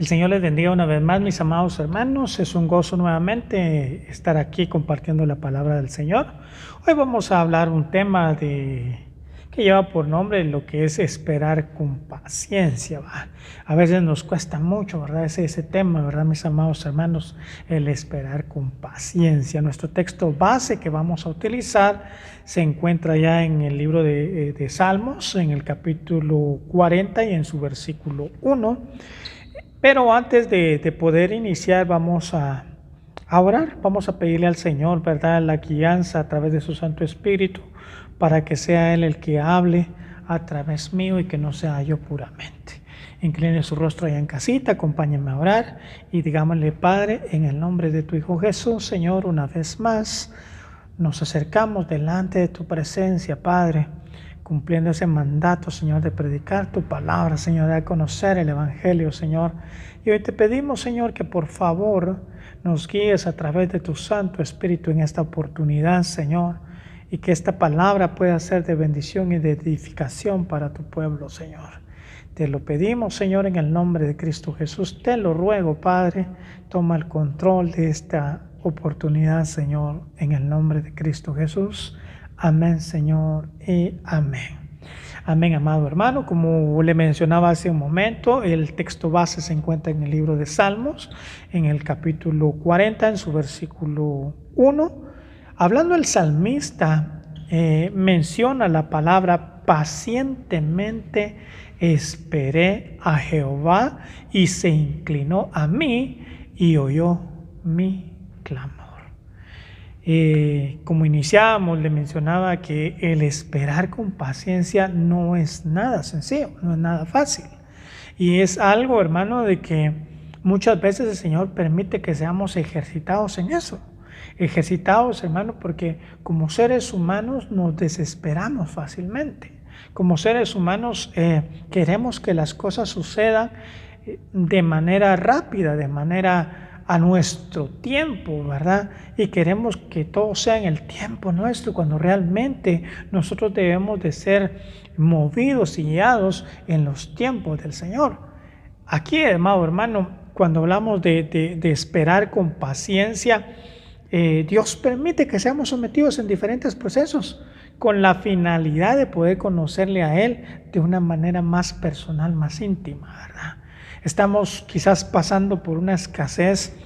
El Señor les bendiga una vez más, mis amados hermanos. Es un gozo nuevamente estar aquí compartiendo la palabra del Señor. Hoy vamos a hablar un tema que lleva por nombre lo que es esperar con paciencia. A veces nos cuesta mucho, ¿verdad? Ese tema, ¿verdad, mis amados hermanos? El esperar con paciencia. Nuestro texto base que vamos a utilizar se encuentra ya en el libro de Salmos, en el capítulo 40 y en su versículo 1. Pero antes de poder iniciar, vamos a orar, vamos a pedirle al Señor, ¿verdad?, la guianza a través de su Santo Espíritu, para que sea Él el que hable a través mío y que no sea yo puramente. Incline su rostro allá en casita, acompáñenme a orar y digámosle: Padre, en el nombre de tu Hijo Jesús, Señor, una vez más nos acercamos delante de tu presencia, Padre, cumpliendo ese mandato, Señor, de predicar tu palabra, Señor, de conocer el Evangelio, Señor. Y hoy te pedimos, Señor, que por favor nos guíes a través de tu Santo Espíritu en esta oportunidad, Señor, y que esta palabra pueda ser de bendición y de edificación para tu pueblo, Señor. Te lo pedimos, Señor, en el nombre de Cristo Jesús. Te lo ruego, Padre, toma el control de esta oportunidad, Señor, en el nombre de Cristo Jesús. Amén, Señor, y amén. Amén, amado hermano. Como le mencionaba hace un momento, el texto base se encuentra en el libro de Salmos, en el capítulo 40, en su versículo 1. Hablando el salmista, menciona la palabra: pacientemente esperé a Jehová y se inclinó a mí y oyó mi clamor. Como iniciábamos, le mencionaba que el esperar con paciencia no es nada sencillo, no es nada fácil. Y es algo, hermano, de que muchas veces el Señor permite que seamos ejercitados en eso. Ejercitados, hermano, porque como seres humanos nos desesperamos fácilmente. Como seres humanos queremos que las cosas sucedan de manera rápida, de manera a nuestro tiempo, ¿verdad? Y queremos que todo sea en el tiempo nuestro, cuando realmente nosotros debemos de ser movidos y guiados en los tiempos del Señor. Aquí, amado hermano, cuando hablamos de esperar con paciencia, Dios permite que seamos sometidos en diferentes procesos con la finalidad de poder conocerle a Él de una manera más personal, más íntima, ¿verdad? Estamos quizás pasando por una escasez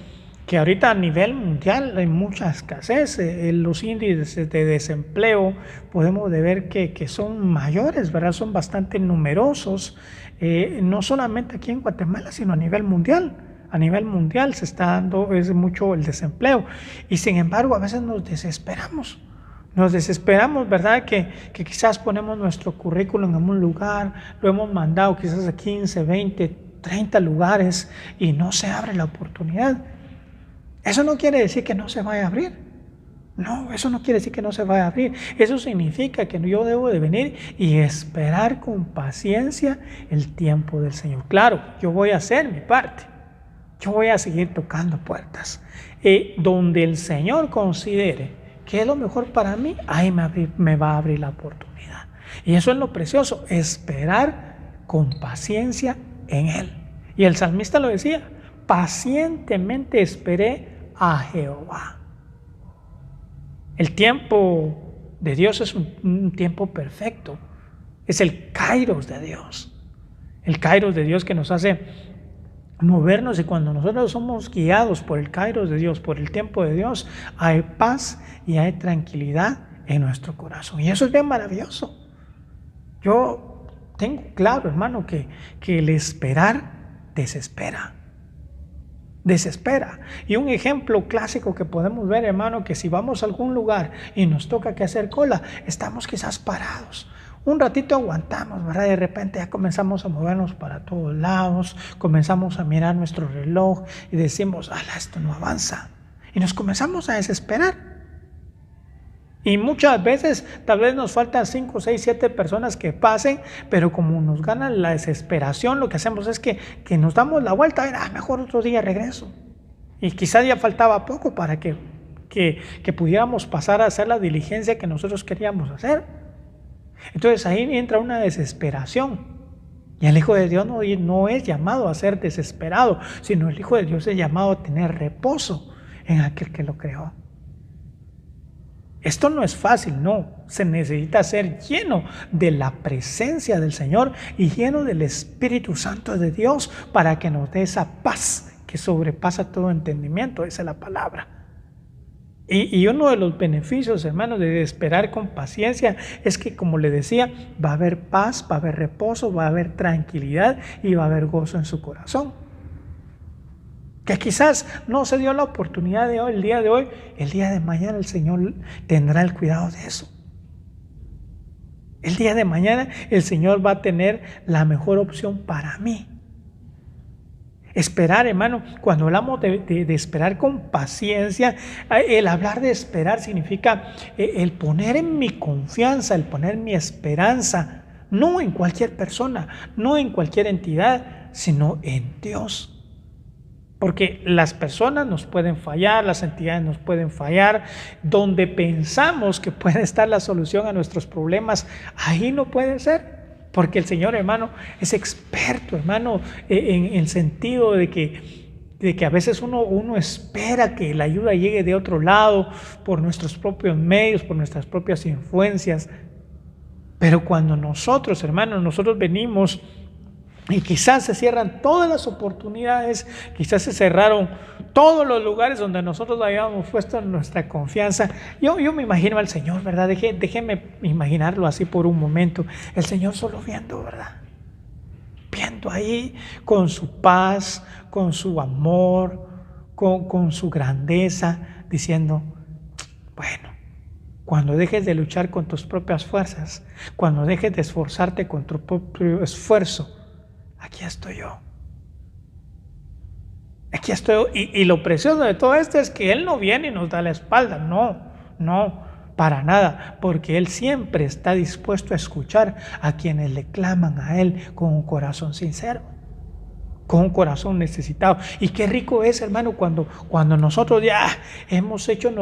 que ahorita a nivel mundial hay mucha escasez. Los índices de desempleo podemos ver que son mayores, ¿verdad? Son bastante numerosos, no solamente aquí en Guatemala, sino a nivel mundial. A nivel mundial se está dando mucho el desempleo y sin embargo a veces nos desesperamos. Nos desesperamos, ¿verdad? Que quizás ponemos nuestro currículum en un lugar, lo hemos mandado quizás a 15, 20, 30 lugares y no se abre la oportunidad. Eso no quiere decir que no se vaya a abrir. No, eso no quiere decir que no se vaya a abrir. Eso significa que yo debo de venir y esperar con paciencia el tiempo del Señor. Claro, yo voy a hacer mi parte. Yo voy a seguir tocando puertas. Donde el Señor considere que es lo mejor para mí, ahí me va a abrir la oportunidad. Y eso es lo precioso, esperar con paciencia en Él. Y el salmista lo decía: pacientemente esperé a Jehová. El tiempo de Dios es un tiempo perfecto. Es el kairos de Dios. El kairos de Dios que nos hace movernos, y cuando nosotros somos guiados por el kairos de Dios, por el tiempo de Dios, hay paz y hay tranquilidad en nuestro corazón. Y eso es bien maravilloso. Yo tengo claro, hermano, que el esperar desespera. Y un ejemplo clásico que podemos ver, hermano, que si vamos a algún lugar y nos toca que hacer cola, estamos quizás parados. Un ratito aguantamos, ¿verdad? De repente ya comenzamos a movernos para todos lados, comenzamos a mirar nuestro reloj y decimos: ¡ala, esto no avanza! Y nos comenzamos a desesperar. Y muchas veces tal vez nos faltan 5, 6, 7 personas que pasen, pero como nos gana la desesperación, lo que hacemos es que nos damos la vuelta, mejor otro día regreso. Y quizás ya faltaba poco para que pudiéramos pasar a hacer la diligencia que nosotros queríamos hacer. Entonces ahí entra una desesperación. Y el Hijo de Dios no es llamado a ser desesperado, sino el Hijo de Dios es llamado a tener reposo en aquel que lo creó. Esto no es fácil, no. Se necesita ser lleno de la presencia del Señor y lleno del Espíritu Santo de Dios para que nos dé esa paz que sobrepasa todo entendimiento. Esa es la palabra. Y uno de los beneficios, hermanos, de esperar con paciencia es que, como le decía, va a haber paz, va a haber reposo, va a haber tranquilidad y va a haber gozo en su corazón. Que quizás no se dio la oportunidad de hoy, el día de hoy, el día de mañana el Señor tendrá el cuidado de eso. El día de mañana el Señor va a tener la mejor opción para mí. Esperar, hermano, cuando hablamos de esperar con paciencia, el hablar de esperar significa el poner en mi confianza, el poner mi esperanza, no en cualquier persona, no en cualquier entidad, sino en Dios. Porque las personas nos pueden fallar, las entidades nos pueden fallar, donde pensamos que puede estar la solución a nuestros problemas, ahí no puede ser. Porque el Señor, hermano, es experto, hermano, en el sentido de que a veces uno espera que la ayuda llegue de otro lado, por nuestros propios medios, por nuestras propias influencias. Pero cuando nosotros, hermanos, nosotros venimos y quizás se cierran todas las oportunidades, quizás se cerraron todos los lugares donde nosotros habíamos puesto nuestra confianza. Yo me imagino al Señor, ¿verdad? Déjeme imaginarlo así por un momento. El Señor solo viendo, ¿verdad? Viendo ahí con su paz, con su amor, con su grandeza, diciendo, bueno, cuando dejes de luchar con tus propias fuerzas, cuando dejes de esforzarte con tu propio esfuerzo, aquí estoy yo. Aquí estoy. Y lo precioso de todo esto es que Él no viene y nos da la espalda. No, para nada. Porque Él siempre está dispuesto a escuchar a quienes le claman a Él con un corazón sincero, con un corazón necesitado. Y qué rico es, hermano, cuando nosotros ya hemos hecho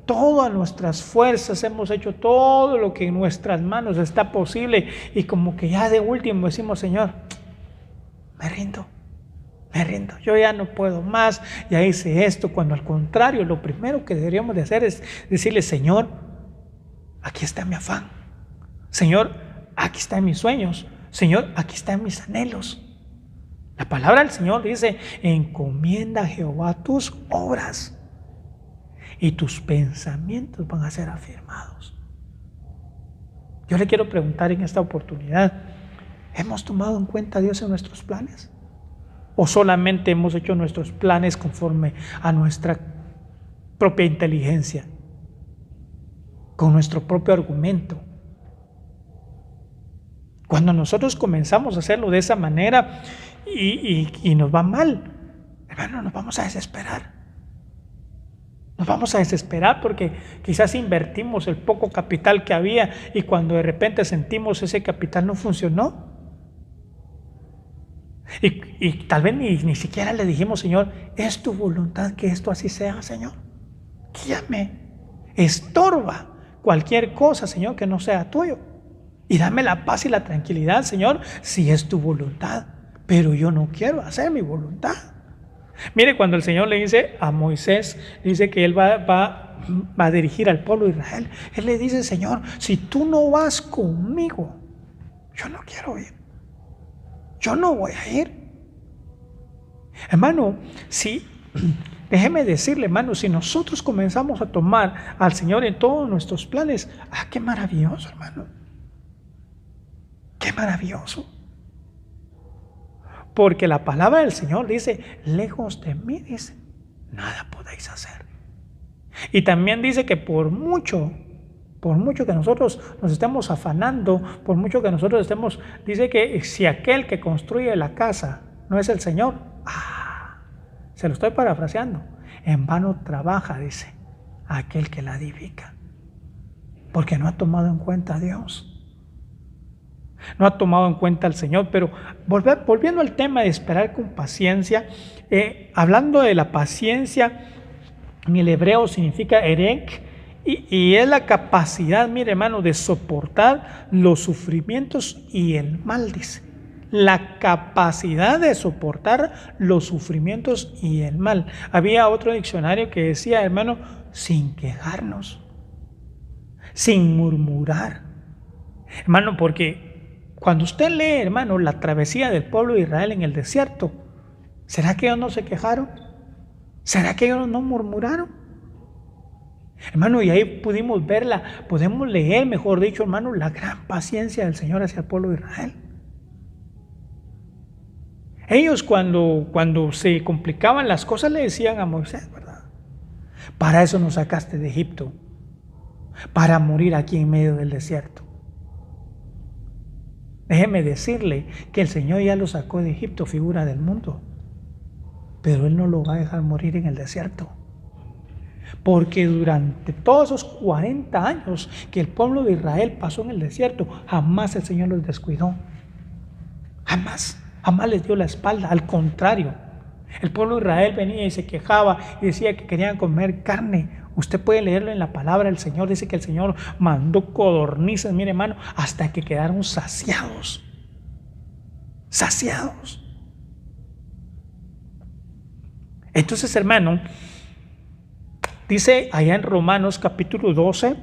todas nuestras fuerzas, hemos hecho todo lo que en nuestras manos está posible. Y como que ya de último decimos, Señor, me rindo, yo ya no puedo más, ya hice esto, cuando al contrario, lo primero que deberíamos de hacer es decirle, Señor, aquí está mi afán, Señor, aquí están mis sueños, Señor, aquí están mis anhelos. La palabra del Señor dice, encomienda a Jehová tus obras y tus pensamientos van a ser afirmados. Yo le quiero preguntar en esta oportunidad, ¿hemos tomado en cuenta a Dios en nuestros planes? ¿O solamente hemos hecho nuestros planes conforme a nuestra propia inteligencia, con nuestro propio argumento? Cuando nosotros comenzamos a hacerlo de esa manera y nos va mal, hermano, nos vamos a desesperar. Nos vamos a desesperar porque quizás invertimos el poco capital que había y cuando de repente sentimos ese capital no funcionó. Y tal vez ni siquiera le dijimos, Señor, es tu voluntad que esto así sea, Señor. Guíame, estorba cualquier cosa, Señor, que no sea tuyo. Y dame la paz y la tranquilidad, Señor, si es tu voluntad. Pero yo no quiero hacer mi voluntad. Mire, cuando el Señor le dice a Moisés, dice que Él va a dirigir al pueblo de Israel. Él le dice, Señor, si tú no vas conmigo, yo no quiero ir. Yo no voy a ir. Hermano, déjeme decirle, hermano, si nosotros comenzamos a tomar al Señor en todos nuestros planes, qué maravilloso, hermano. Qué maravilloso. Porque la palabra del Señor dice, lejos de mí, dice, nada podéis hacer. Y también dice que por mucho que nosotros nos estemos afanando, por mucho que nosotros dice que si aquel que construye la casa no es el Señor, se lo estoy parafraseando, en vano trabaja, dice, aquel que la edifica, porque no ha tomado en cuenta a Dios, no ha tomado en cuenta al Señor. Pero volviendo al tema de esperar con paciencia, hablando de la paciencia, en el hebreo significa erek, y es la capacidad, mire hermano, de soportar los sufrimientos y el mal, dice. la capacidad de soportar los sufrimientos y el mal. Había otro diccionario que decía, hermano, sin quejarnos, sin murmurar. Hermano, porque cuando usted lee, hermano, la travesía del pueblo de Israel en el desierto, ¿será que ellos no se quejaron? ¿Será que ellos no murmuraron? Hermano, y ahí pudimos verla, podemos leer, mejor dicho, hermano, la gran paciencia del Señor hacia el pueblo de Israel. Ellos cuando se complicaban las cosas le decían a Moisés, ¿verdad? Para eso nos sacaste de Egipto, para morir aquí en medio del desierto. Déjeme decirle que el Señor ya lo sacó de Egipto, figura del mundo, pero Él no lo va a dejar morir en el desierto. Porque durante todos esos 40 años que el pueblo de Israel pasó en el desierto, jamás el Señor los descuidó. Jamás les dio la espalda. Al contrario, el pueblo de Israel venía y se quejaba y decía que querían comer carne. Usted puede leerlo en la palabra del Señor. Dice que el Señor mandó codornices, mire hermano, hasta que quedaron saciados. Saciados. Entonces, hermano, dice allá en Romanos capítulo 12,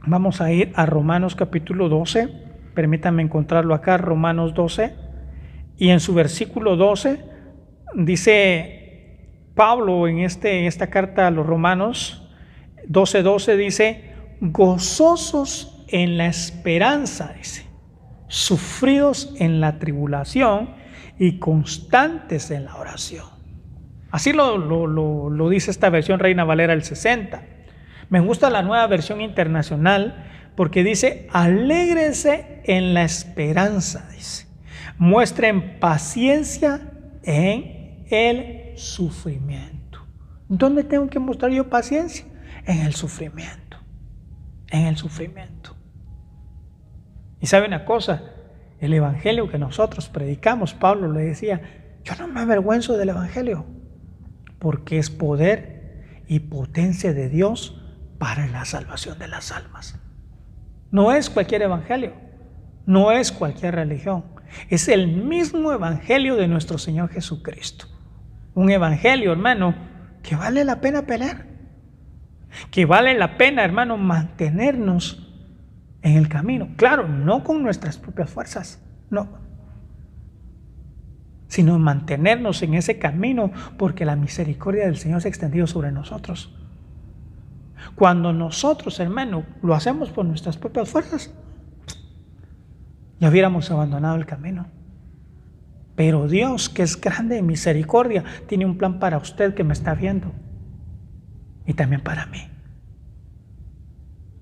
vamos a ir a Romanos capítulo 12, permítanme encontrarlo acá, Romanos 12, y en su versículo 12 dice Pablo en esta carta a los Romanos 12:12 dice, gozosos en la esperanza, dice, sufridos en la tribulación y constantes en la oración. Así lo dice esta versión Reina Valera del 60. Me gusta la nueva versión internacional porque dice, alégrense en la esperanza, dice. Muestren paciencia en el sufrimiento. ¿Dónde tengo que mostrar yo paciencia? En el sufrimiento. En el sufrimiento. Y sabe una cosa, el evangelio que nosotros predicamos, Pablo le decía, yo no me avergüenzo del evangelio, porque es poder y potencia de Dios para la salvación de las almas. No es cualquier evangelio, no es cualquier religión, es el mismo evangelio de nuestro Señor Jesucristo. Un evangelio, hermano, que vale la pena pelear, que vale la pena, hermano, mantenernos en el camino. Claro, no con nuestras propias fuerzas, no, sino mantenernos en ese camino, porque la misericordia del Señor se ha extendido sobre nosotros. Cuando nosotros, hermano, lo hacemos por nuestras propias fuerzas, ya hubiéramos abandonado el camino. Pero Dios, que es grande en misericordia, tiene un plan para usted que me está viendo, y también para mí.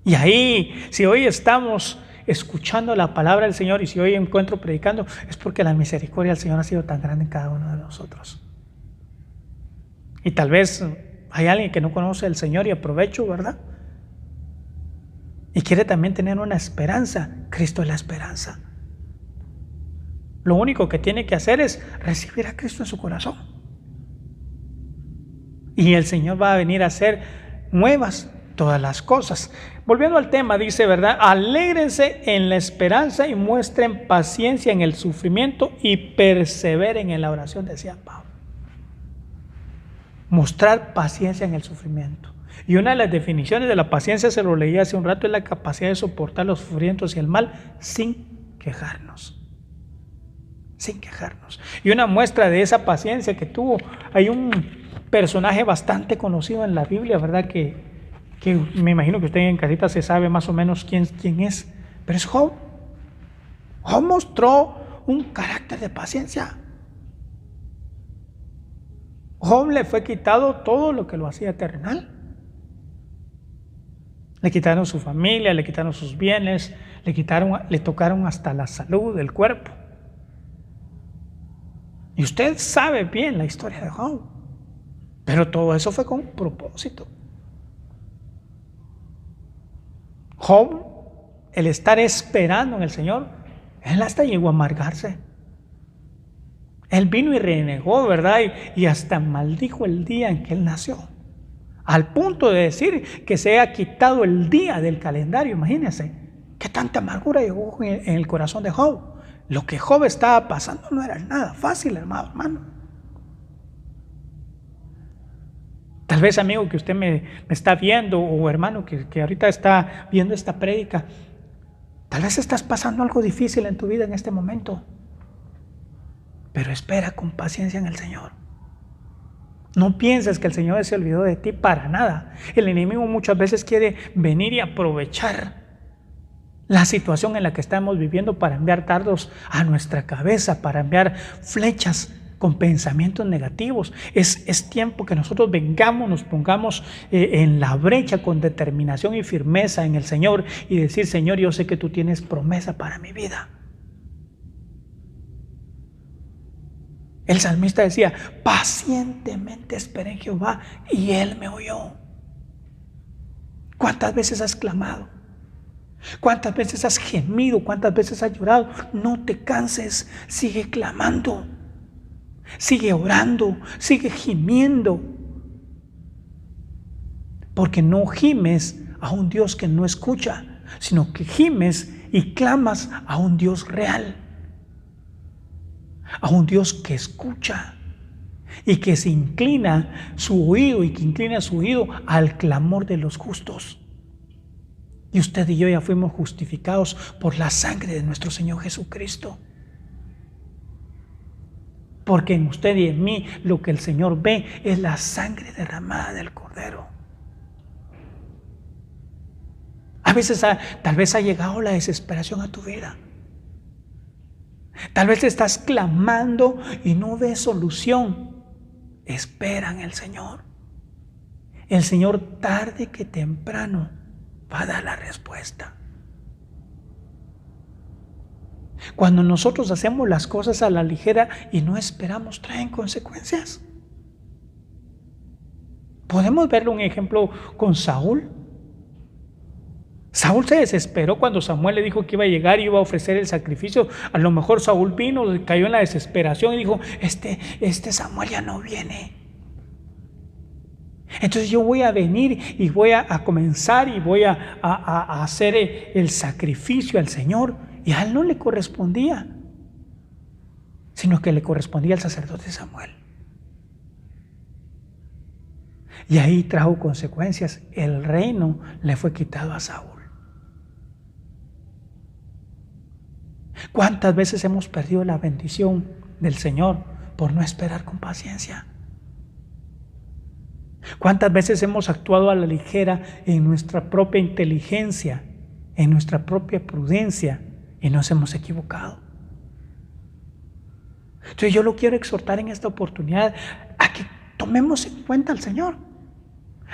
Y ahí, si hoy estamos escuchando la palabra del Señor y si hoy encuentro predicando, es porque la misericordia del Señor ha sido tan grande en cada uno de nosotros. Y tal vez hay alguien que no conoce al Señor y aprovecho, ¿verdad? Y quiere también tener una esperanza. Cristo es la esperanza. Lo único que tiene que hacer es recibir a Cristo en su corazón. Y el Señor va a venir a hacer nuevas todas las cosas. Volviendo al tema, dice, ¿verdad? Alégrense en la esperanza y muestren paciencia en el sufrimiento y perseveren en la oración, decía Pablo. Mostrar paciencia en el sufrimiento. Y una de las definiciones de la paciencia, se lo leí hace un rato, es la capacidad de soportar los sufrimientos y el mal sin quejarnos. Sin quejarnos. Y una muestra de esa paciencia que tuvo, hay un personaje bastante conocido en la Biblia, ¿verdad? Que me imagino que usted en casita se sabe más o menos quién es, pero es Job. Job mostró un carácter de paciencia. Job le fue quitado todo lo que lo hacía terrenal. Le quitaron su familia, le quitaron sus bienes, le tocaron hasta la salud del cuerpo. Y usted sabe bien la historia de Job, pero todo eso fue con un propósito. Job, el estar esperando en el Señor, él hasta llegó a amargarse. Él vino y renegó, ¿verdad? Y hasta maldijo el día en que él nació. Al punto de decir que se ha quitado el día del calendario. Imagínense qué tanta amargura llegó en el corazón de Job. Lo que Job estaba pasando no era nada fácil, hermano. Tal vez, amigo, que usted me está viendo, o hermano que ahorita está viendo esta prédica, tal vez estás pasando algo difícil en tu vida en este momento, pero espera con paciencia en el Señor. No pienses que el Señor se olvidó de ti para nada. El enemigo muchas veces quiere venir y aprovechar la situación en la que estamos viviendo para enviar dardos a nuestra cabeza, para enviar flechas con pensamientos negativos. Es tiempo que nosotros vengamos, nos pongamos en la brecha con determinación y firmeza en el Señor y decir: Señor, yo sé que tú tienes promesa para mi vida. El salmista decía: pacientemente esperé en Jehová y Él me oyó. ¿Cuántas veces has clamado? ¿Cuántas veces has gemido? ¿Cuántas veces has llorado? No te canses, sigue clamando, sigue orando, sigue gimiendo. Porque no gimes a un Dios que no escucha, sino que gimes y clamas a un Dios real, a un Dios que escucha y que se inclina su oído al clamor de los justos. Y usted y yo ya fuimos justificados por la sangre de nuestro Señor Jesucristo. Porque en usted y en mí lo que el Señor ve es la sangre derramada del Cordero. A veces tal vez ha llegado la desesperación a tu vida. Tal vez estás clamando y no ves solución. Espera en el Señor. El Señor, tarde que temprano, va a dar la respuesta. Cuando nosotros hacemos las cosas a la ligera y no esperamos, traen consecuencias. Podemos verle un ejemplo con Saúl. Saúl se desesperó cuando Samuel le dijo que iba a llegar y iba a ofrecer el sacrificio. A lo mejor Saúl vino, cayó en la desesperación y dijo: este Samuel ya no viene. Entonces yo voy a venir y voy a comenzar y voy a hacer el sacrificio al Señor. Y a él no le correspondía, sino que le correspondía al sacerdote Samuel. Y ahí trajo consecuencias. El reino le fue quitado a Saúl. ¿Cuántas veces hemos perdido la bendición del Señor por no esperar con paciencia? ¿Cuántas veces hemos actuado a la ligera en nuestra propia inteligencia, en nuestra propia prudencia, y nos hemos equivocado? Entonces yo lo quiero exhortar en esta oportunidad a que tomemos en cuenta al Señor,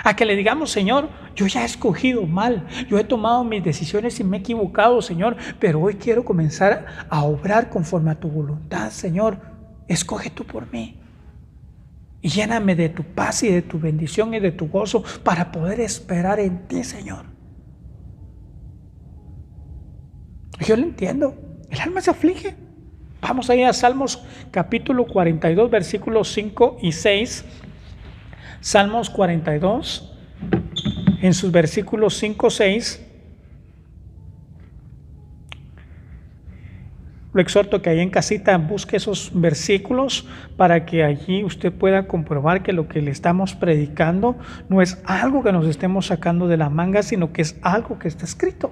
a que le digamos: Señor, yo ya he escogido mal, yo he tomado mis decisiones y me he equivocado, Señor, pero hoy quiero comenzar a obrar conforme a tu voluntad. Señor, escoge tú por mí y lléname de tu paz y de tu bendición y de tu gozo para poder esperar en ti, Señor. Yo lo entiendo, el alma se aflige. Vamos a ir a Salmos capítulo 42, versículos 5 y 6. Salmos 42, en sus versículos 5 y 6. Lo exhorto que ahí en casita busque esos versículos para que allí usted pueda comprobar que lo que le estamos predicando no es algo que nos estemos sacando de la manga, sino que es algo que está escrito.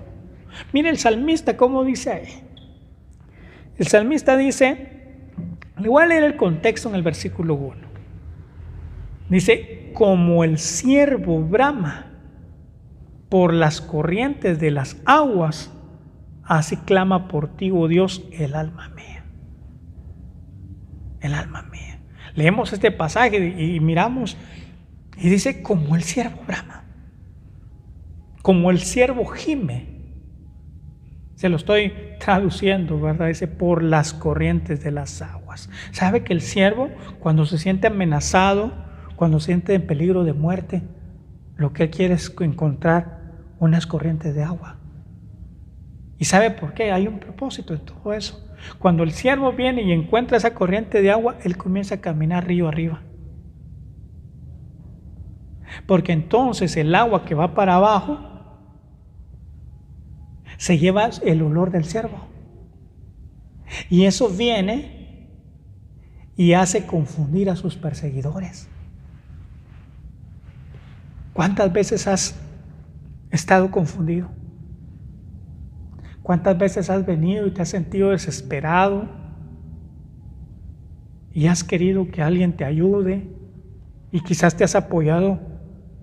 Mire el salmista cómo dice ahí. El salmista dice, le voy a leer el contexto en el versículo 1. Dice: como el ciervo brama por las corrientes de las aguas, así clama por ti, oh Dios, el alma mía. El alma mía. Leemos este pasaje y miramos y dice: como el ciervo brama, como el ciervo gime. Se lo estoy traduciendo, ¿verdad? Dice: por las corrientes de las aguas. ¿Sabe que el ciervo, cuando se siente amenazado, cuando se siente en peligro de muerte, lo que él quiere es encontrar unas corrientes de agua? ¿Y sabe por qué? Hay un propósito en todo eso. Cuando el ciervo viene y encuentra esa corriente de agua, él comienza a caminar río arriba. Porque entonces el agua que va para abajo se lleva el olor del ciervo. Y eso viene y hace confundir a sus perseguidores. ¿Cuántas veces has estado confundido? ¿Cuántas veces has venido y te has sentido desesperado y has querido que alguien te ayude y quizás te has apoyado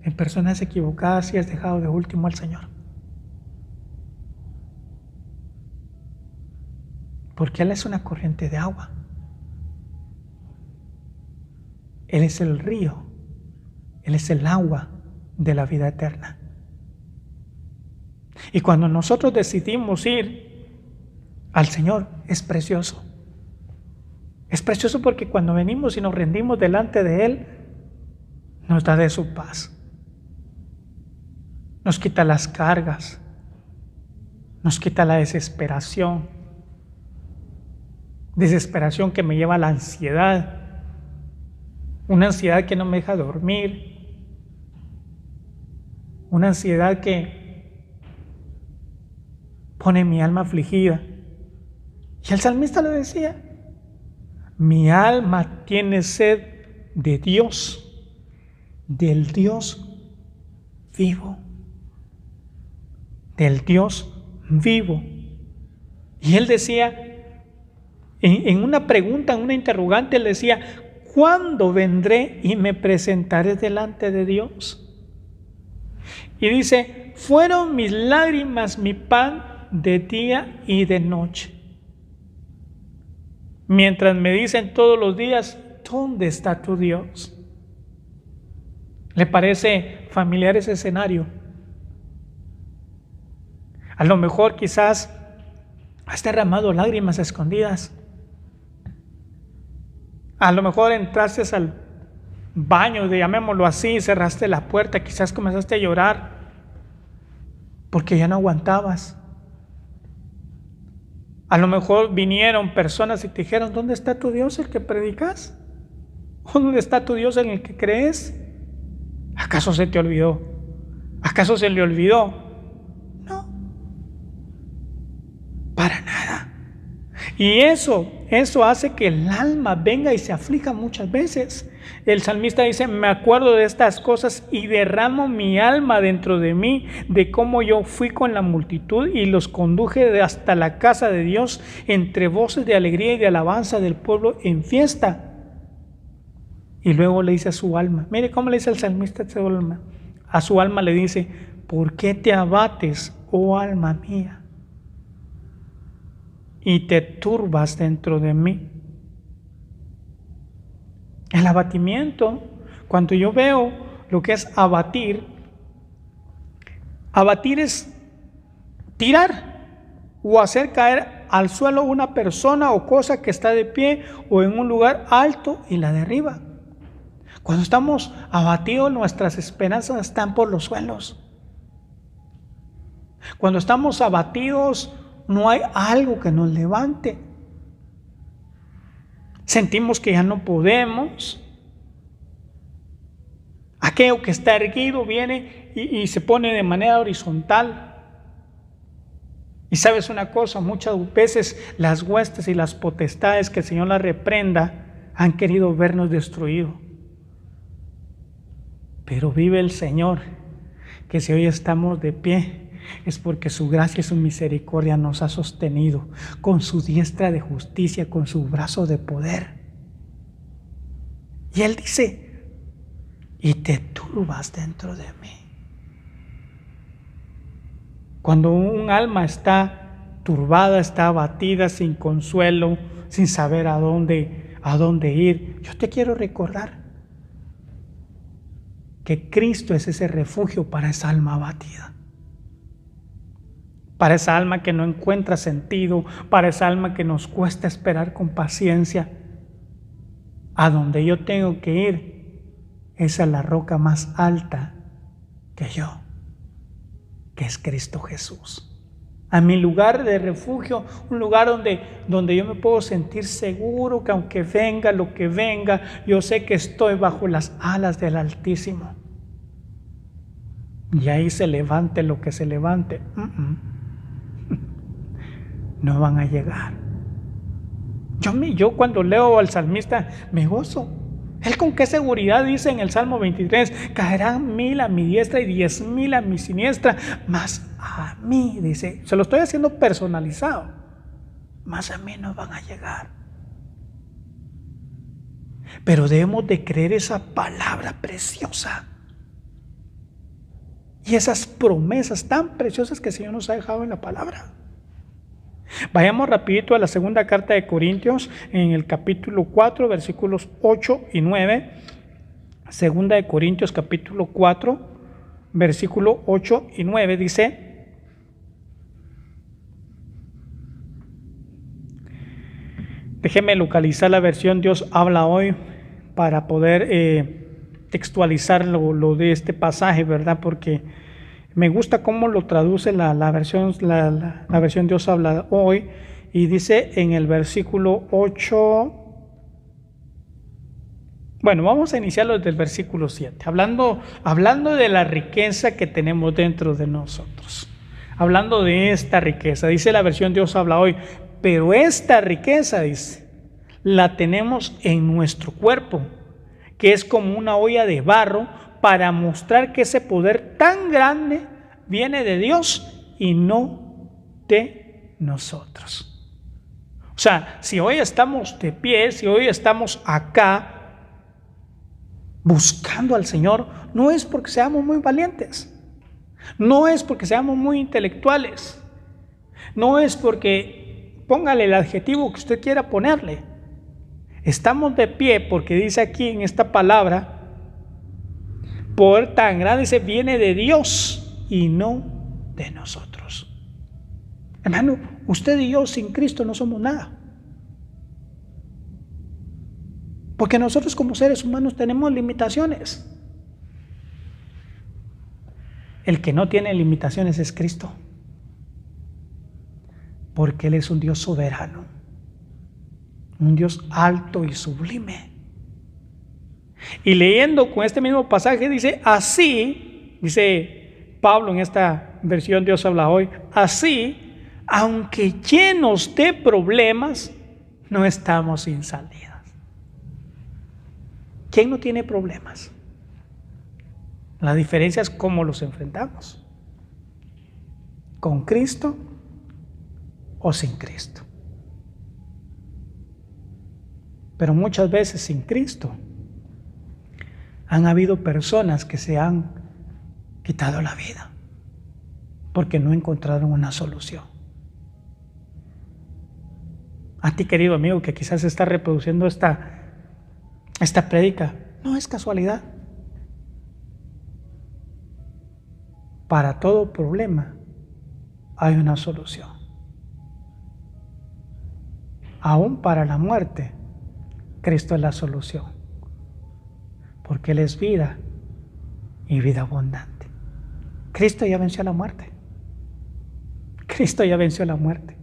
en personas equivocadas y has dejado de último al Señor? Porque Él es una corriente de agua. Él es el río. Él es el agua de la vida eterna. Y cuando nosotros decidimos ir al Señor, es precioso. Es precioso porque cuando venimos y nos rendimos delante de Él, nos da de su paz. Nos quita las cargas. Nos quita la desesperación. Desesperación que me lleva a la ansiedad. Una ansiedad que no me deja dormir. Una ansiedad que pone mi alma afligida. Y el salmista lo decía: mi alma tiene sed de Dios, del Dios vivo, del Dios vivo. Y él decía, en una pregunta, en una interrogante, él decía: ¿cuándo vendré y me presentaré delante de Dios? Y dice: fueron mis lágrimas mi pan de día y de noche. Mientras me dicen todos los días: ¿dónde está tu Dios? ¿Le parece familiar ese escenario? A lo mejor quizás has derramado lágrimas escondidas. A lo mejor entraste al baño, llamémoslo así, cerraste la puerta, quizás comenzaste a llorar porque ya no aguantabas. A lo mejor vinieron personas y te dijeron: ¿dónde está tu Dios, el que predicas? ¿Dónde está tu Dios en el que crees? ¿Acaso se te olvidó? ¿Acaso se le olvidó? No, para nada. Y eso hace que el alma venga y se aflija muchas veces. El salmista dice: me acuerdo de estas cosas y derramo mi alma dentro de mí, de cómo yo fui con la multitud y los conduje hasta la casa de Dios, entre voces de alegría y de alabanza del pueblo en fiesta. Y luego le dice a su alma, mire cómo le dice el salmista a su alma. A su alma le dice: ¿por qué te abates, oh alma mía? Y te turbas dentro de mí. El abatimiento, cuando yo veo lo que es abatir es tirar o hacer caer al suelo una persona o cosa que está de pie o en un lugar alto y la derriba. Cuando estamos abatidos, nuestras esperanzas están por los suelos. Cuando estamos abatidos, no hay algo que nos levante. Sentimos que ya no podemos. Aquello que está erguido viene y se pone de manera horizontal. Y sabes una cosa, muchas veces las huestes y las potestades, que el Señor las reprenda, han querido vernos destruidos. Pero vive el Señor, que si hoy estamos de pie, es porque su gracia y su misericordia nos ha sostenido con su diestra de justicia, con su brazo de poder. Y Él dice: y te turbas dentro de mí. Cuando un alma está turbada, está abatida, sin consuelo, sin saber a dónde ir, yo te quiero recordar que Cristo es ese refugio para esa alma abatida. Para esa alma que no encuentra sentido, para esa alma que nos cuesta esperar con paciencia. A donde yo tengo que ir es a la roca más alta que yo, que es Cristo Jesús. A mi lugar de refugio, un lugar donde yo me puedo sentir seguro, que aunque venga lo que venga, yo sé que estoy bajo las alas del Altísimo. Y ahí se levante lo que se levante, no van a llegar. Yo cuando leo al salmista me gozo. Él con qué seguridad dice en el Salmo 23, caerán 1000 a mi diestra y 10,000 a mi siniestra, mas a mí, dice, se lo estoy haciendo personalizado, mas a mí no van a llegar. Pero debemos de creer esa palabra preciosa y esas promesas tan preciosas que el Señor nos ha dejado en la palabra. Vayamos rapidito a la segunda carta de Corintios, en el capítulo 4, versículos 8 y 9. Segunda de Corintios, capítulo 4, versículo 8 y 9, dice: déjeme localizar la versión Dios habla hoy para poder textualizar lo de este pasaje, ¿verdad? Porque me gusta cómo lo traduce la versión Dios habla hoy, y dice en el versículo 8, bueno, vamos a iniciarlo desde el versículo 7, hablando de la riqueza que tenemos dentro de nosotros, hablando de esta riqueza. Dice la versión Dios habla hoy, pero esta riqueza, dice, la tenemos en nuestro cuerpo, que es como una olla de barro, para mostrar que ese poder tan grande viene de Dios y no de nosotros. O sea, si hoy estamos de pie, si hoy estamos acá buscando al Señor, no es porque seamos muy valientes, no es porque seamos muy intelectuales, no es porque, póngale el adjetivo que usted quiera ponerle. Estamos de pie porque dice aquí en esta palabra, poder tan grande se viene de Dios y no de nosotros. Hermano, usted y yo sin Cristo no somos nada. Porque nosotros como seres humanos tenemos limitaciones. El que no tiene limitaciones es Cristo. Porque Él es un Dios soberano, un Dios alto y sublime. Y leyendo con este mismo pasaje dice, así, dice Pablo en esta versión Dios habla hoy, así, aunque llenos de problemas, no estamos sin salida. ¿Quién no tiene problemas? La diferencia es cómo los enfrentamos. ¿Con Cristo o sin Cristo? Pero muchas veces sin Cristo han habido personas que se han quitado la vida porque no encontraron una solución. A ti, querido amigo, que quizás está reproduciendo esta prédica, no es casualidad. Para todo problema hay una solución. Aún para la muerte, Cristo es la solución. Porque Él es vida y vida abundante. Cristo ya venció la muerte. Cristo ya venció la muerte.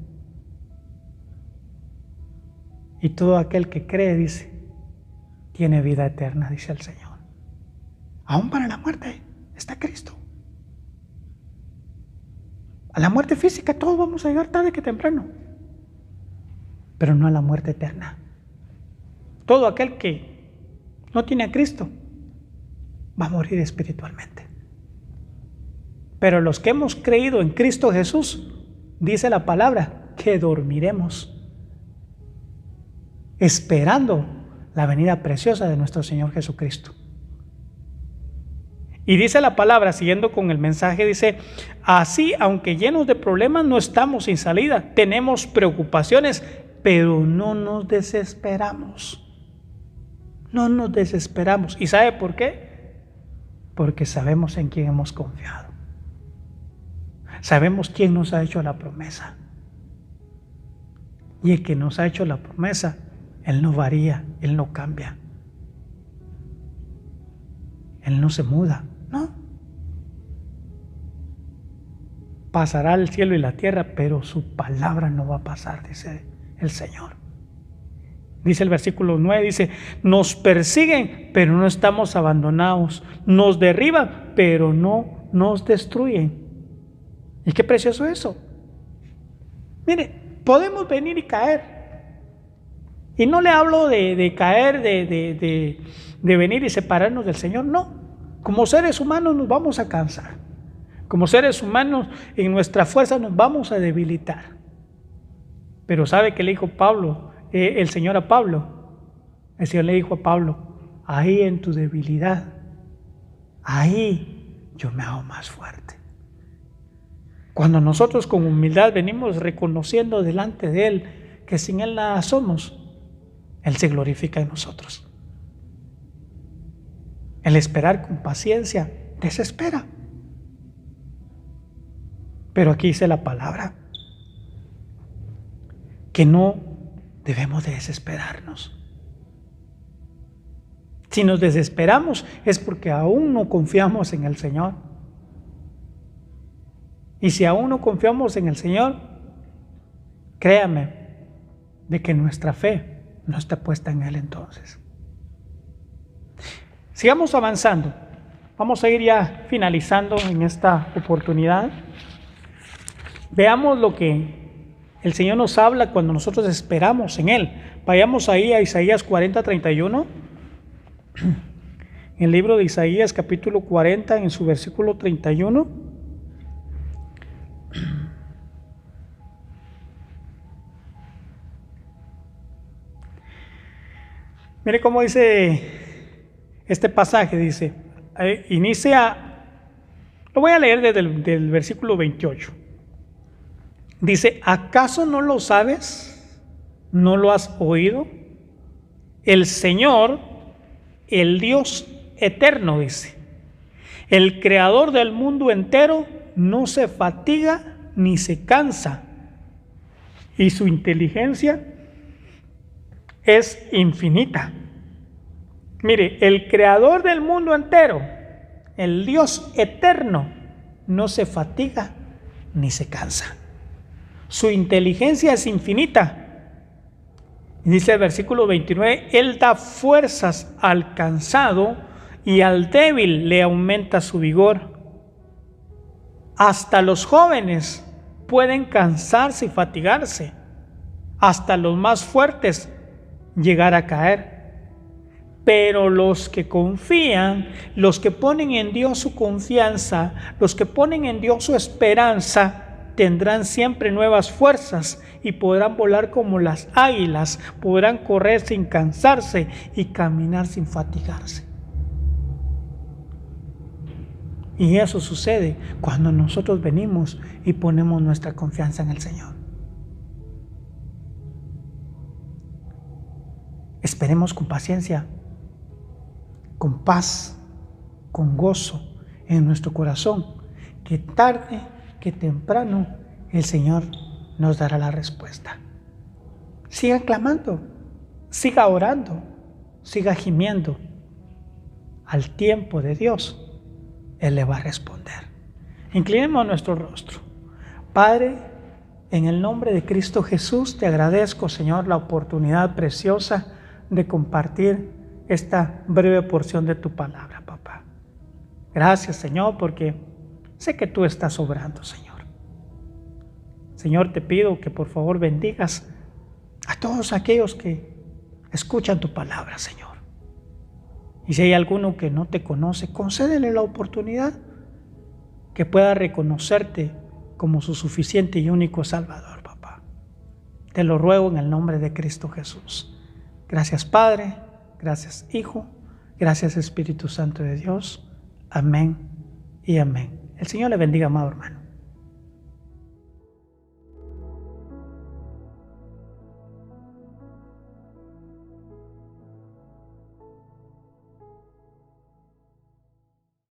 Y todo aquel que cree, dice, tiene vida eterna, dice el Señor. Aún para la muerte está Cristo. A la muerte física todos vamos a llegar tarde que temprano, pero no a la muerte eterna. Todo aquel que no tiene a Cristo va a morir espiritualmente. Pero los que hemos creído en Cristo Jesús, dice la palabra, que dormiremos esperando la venida preciosa de nuestro Señor Jesucristo. Y dice la palabra, siguiendo con el mensaje, dice, así, aunque llenos de problemas, no estamos sin salida. Tenemos preocupaciones, pero no nos desesperamos. No nos desesperamos. ¿Y sabe por qué? Porque sabemos en quién hemos confiado. Sabemos quién nos ha hecho la promesa. Y el que nos ha hecho la promesa, Él no varía, Él no cambia. Él no se muda, no. Pasará el cielo y la tierra, pero su palabra no va a pasar, dice el Señor. Dice el versículo 9, dice, nos persiguen, pero no estamos abandonados. Nos derriban, pero no nos destruyen. ¿Y qué precioso eso? Mire, podemos venir y caer, Y no le hablo de caer, de venir y separarnos del Señor, no. Como seres humanos nos vamos a cansar. Como seres humanos en nuestra fuerza nos vamos a debilitar. Pero ¿sabe qué le dijo Pablo, el Señor a Pablo? El Señor le dijo a Pablo, ahí en tu debilidad, ahí yo me hago más fuerte. Cuando nosotros con humildad venimos reconociendo delante de Él que sin Él nada somos, Él se glorifica en nosotros. El esperar con paciencia desespera. Pero aquí dice la palabra que no debemos de desesperarnos. Si nos desesperamos es porque aún no confiamos en el Señor. Y si aún no confiamos en el Señor, créame de que nuestra fe no está puesta en Él entonces. Sigamos avanzando. Vamos a ir ya finalizando en esta oportunidad. Veamos lo que el Señor nos habla cuando nosotros esperamos en Él. Vayamos ahí a Isaías 40:31. En el libro de Isaías capítulo 40, en su versículo 31. Mire cómo dice este pasaje, dice, lo voy a leer desde el versículo 28. Dice, ¿acaso no lo sabes? ¿No lo has oído? El Señor, el Dios eterno, dice, el creador del mundo entero, no se fatiga ni se cansa, y su inteligencia es infinita. Mire, el creador del mundo entero, el Dios eterno, no se fatiga ni se cansa. Su inteligencia es infinita. Dice el versículo 29, Él da fuerzas al cansado y al débil le aumenta su vigor. Hasta los jóvenes pueden cansarse y fatigarse. Hasta los más fuertes llegar a caer. Pero los que confían, los que ponen en Dios su confianza, los que ponen en Dios su esperanza, tendrán siempre nuevas fuerzas y podrán volar como las águilas, podrán correr sin cansarse y caminar sin fatigarse. Y eso sucede cuando nosotros venimos y ponemos nuestra confianza en el Señor. Esperemos con paciencia, con paz, con gozo en nuestro corazón, que tarde que temprano el Señor nos dará la respuesta. Siga clamando, siga orando, siga gimiendo. Al tiempo de Dios, Él le va a responder. Inclinemos nuestro rostro. Padre, en el nombre de Cristo Jesús, te agradezco, Señor, la oportunidad preciosa de compartir esta breve porción de tu palabra, papá. Gracias, Señor, porque sé que tú estás obrando, Señor. Señor, te pido que por favor bendigas a todos aquellos que escuchan tu palabra, Señor. Y si hay alguno que no te conoce, concédele la oportunidad que pueda reconocerte como su suficiente y único Salvador, papá. Te lo ruego en el nombre de Cristo Jesús. Gracias, Padre. Gracias, Hijo. Gracias, Espíritu Santo de Dios. Amén y amén. El Señor le bendiga, amado hermano.